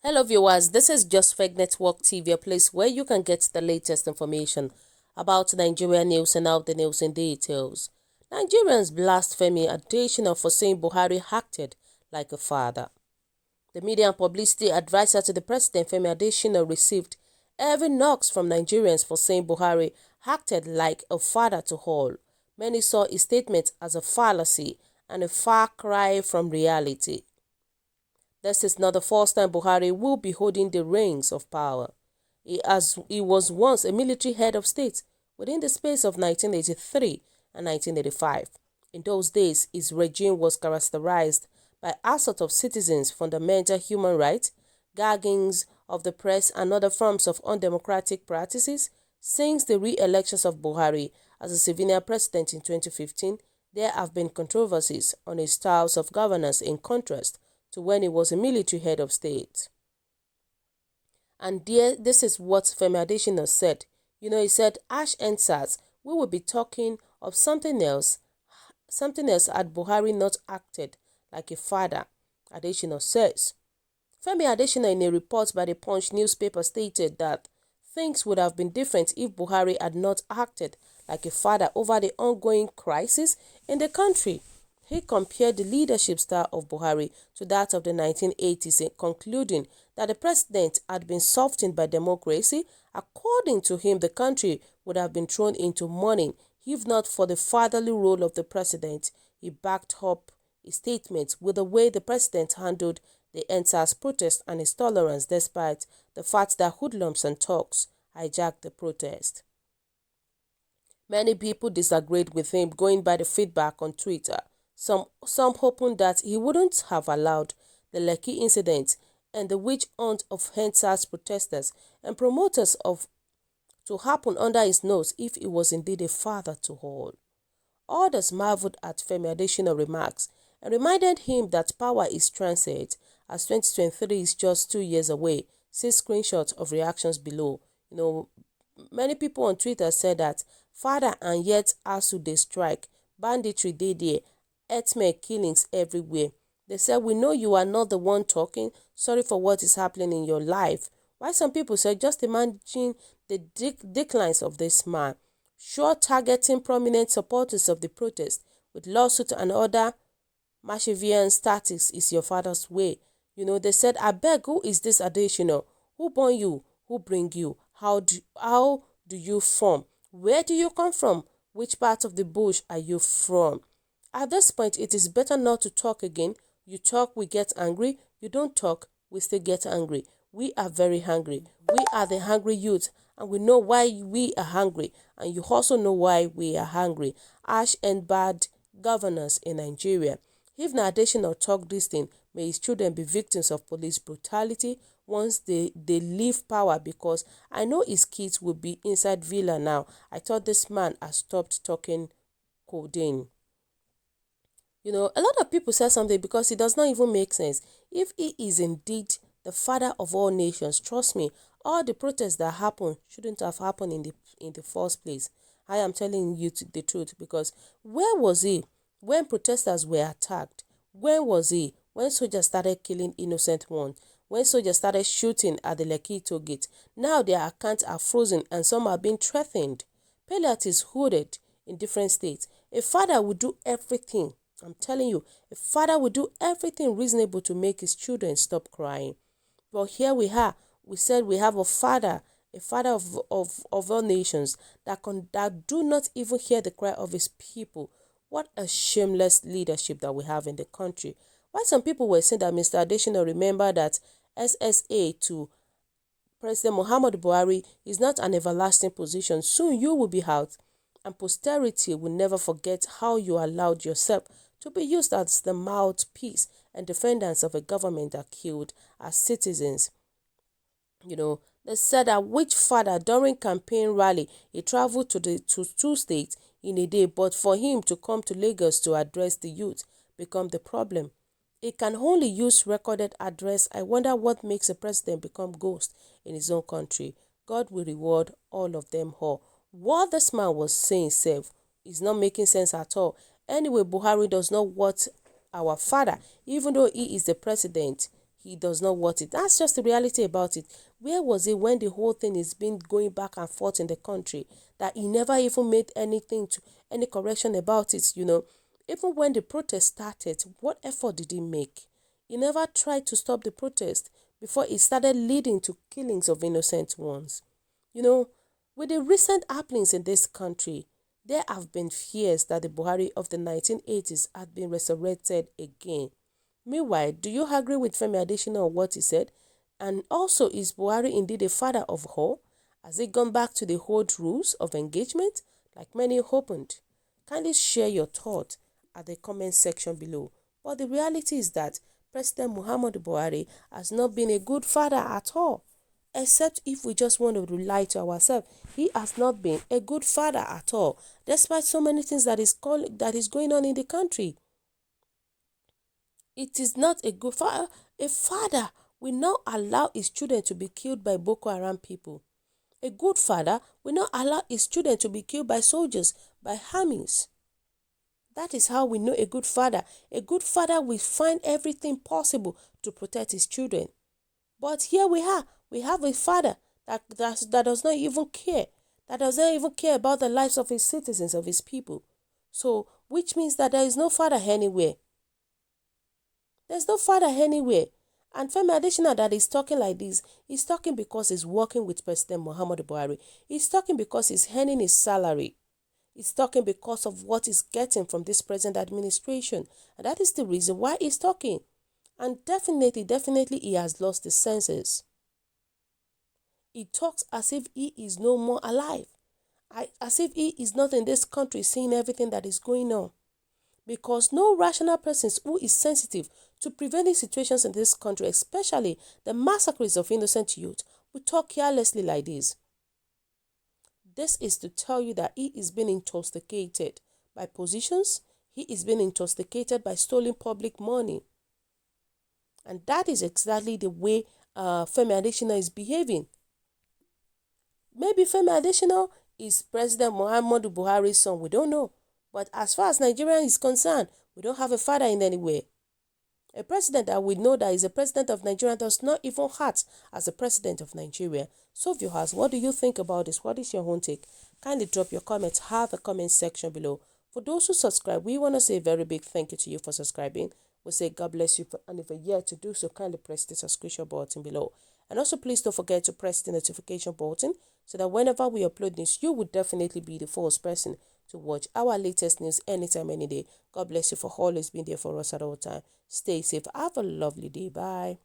Hello viewers, this is Just Fake Network TV, a place where you can get the latest information about Nigerian news and out the news in details. Nigerians blast Femi Adesina for saying Buhari acted like a father. The media and publicity advisor to the president, Femi Adesina, received heavy knocks from Nigerians for saying Buhari acted like a father to all. Many saw his statement as a fallacy and a far cry from reality. This is not the first time Buhari will be holding the reins of power. He was once a military head of state within the space of 1983 and 1985. In those days, his regime was characterized by assault of citizens' fundamental human rights, gaggings of the press, and other forms of undemocratic practices. Since the re-elections of Buhari as a civilian president in 2015, there have been controversies on his styles of governance in contrast to when he was a military head of state. And this is what Femi Adesina said. He said, Ash answers, we will be talking of something else had Buhari not acted like a father, Adesina says. Femi Adesina, in a report by the Punch newspaper, stated that things would have been different if Buhari had not acted like a father over the ongoing crisis in the country. He compared the leadership style of Buhari to that of the 1980s, concluding that the president had been softened by democracy. According to him, the country would have been thrown into mourning if not for the fatherly role of the president. He backed up his statement with the way the president handled the NSAS protest and his tolerance despite the fact that hoodlums and thugs hijacked the protest. Many people disagreed with him, going by the feedback on Twitter. Some hoping that he wouldn't have allowed the Lekki incident and the witch hunt of NSAS protesters and promoters to happen under his nose if he was indeed a father to all. Others marveled at Femi Adesina's remarks and reminded him that power is transient, as 2023 is just 2 years away. See screenshots of reactions below. Many people on Twitter said that father and yet ASU dey strike, banditry dey there, herdsmen killings everywhere. They said, we know you are not the one talking. Sorry for what is happening in your life. Why some people said, just imagine the declines of this man. Sure, targeting prominent supporters of the protest with lawsuits and other Machiavellian tactics is your father's way. They said, I beg, who is this Adesina? Who born you? Who bring you? How do you form? Where do you come from? Which part of the bush are you from? At this point, it is better not to talk again. You talk, we get angry. You don't talk, we still get angry. We are very hungry. We are the hungry youth, and we know why we are hungry. And you also know why we are hungry. Ash and bad governance in Nigeria. If Adesina talk this thing, may his children be victims of police brutality once they leave power, because I know his kids will be inside villa now. I thought this man has stopped talking codeine. A lot of people say something because it does not even make sense. If he is indeed the father of all nations, trust me, all the protests that happen shouldn't have happened in the first place. I am telling you the truth, because where was he when protesters were attacked? Where was he when soldiers started killing innocent ones? When soldiers started shooting at the Lekki toll gate? Now their accounts are frozen and some are being threatened. Palliative is hooded in different states. A father would do everything. I'm telling you, a father would do everything reasonable to make his children stop crying. But here we are. We said we have a father of all nations that do not even hear the cry of his people. What a shameless leadership that we have in the country. Why some people were saying that Mr. Adesina, remember that SSA to President Muhammadu Buhari is not an everlasting position. Soon you will be out, and posterity will never forget how you allowed yourself to be used as the mouthpiece and defenders of a government that killed our citizens. They said that which father during campaign rally, he traveled to 2 states in a day, but for him to come to Lagos to address the youth become the problem. He can only use recorded address. I wonder what makes a president become ghost in his own country. God will reward all of them all. What this man was saying self is not making sense at all. Anyway, Buhari does not want our father. Even though he is the president, he does not want it. That's just the reality about it. Where was he when the whole thing is been going back and forth in the country, that he never even made any correction about it, Even when the protest started, what effort did he make? He never tried to stop the protest before it started leading to killings of innocent ones. With the recent happenings in this country, there have been fears that the Buhari of the 1980s had been resurrected again. Meanwhile, do you agree with Femi Adesina on what he said? And also, is Buhari indeed a father of all? Has he gone back to the old rules of engagement like many hoped? Kindly share your thoughts at the comment section below. But the reality is that President Muhammadu Buhari has not been a good father at all. Except if we just want to lie to ourselves. He has not been a good father at all, despite so many things that is going on in the country. It is not a good father. A father will not allow his children to be killed by Boko Haram people. A good father will not allow his children to be killed by soldiers, by armies. That is how we know a good father. A good father will find everything possible to protect his children. But here we have a father that does not even care. That does not even care about the lives of his citizens, of his people. So, which means that there is no father anywhere. There's no father anywhere. And Femi Adesina that is talking like this, he's talking because he's working with President Muhammadu Buhari. He's talking because he's earning his salary. He's talking because of what he's getting from this present administration. And that is the reason why he's talking. And definitely he has lost his senses. He talks as if he is no more alive. As if he is not in this country seeing everything that is going on. Because no rational person who is sensitive to preventing situations in this country, especially the massacres of innocent youth, will talk carelessly like this. This is to tell you that he is being intoxicated by positions. He is being intoxicated by stolen public money. And that is exactly the way Femi Adesina is behaving. Maybe Femi Adesina is President Muhammadu Buhari's son. We don't know. But as far as Nigeria is concerned, we don't have a father in any way. A president that we know that is a president of Nigeria does not even act as a president of Nigeria. So viewers, what do you think about this? What is your own take? Kindly drop your comments. Have a comment section below. For those who subscribe, we want to say a very big thank you to you for subscribing. We say God bless you, and if you're yet to do so, kindly press the subscription button below. And also please don't forget to press the notification button so that whenever we upload news, you would definitely be the first person to watch our latest news anytime, any day. God bless you for always being there for us at all time. Stay safe. Have a lovely day. Bye.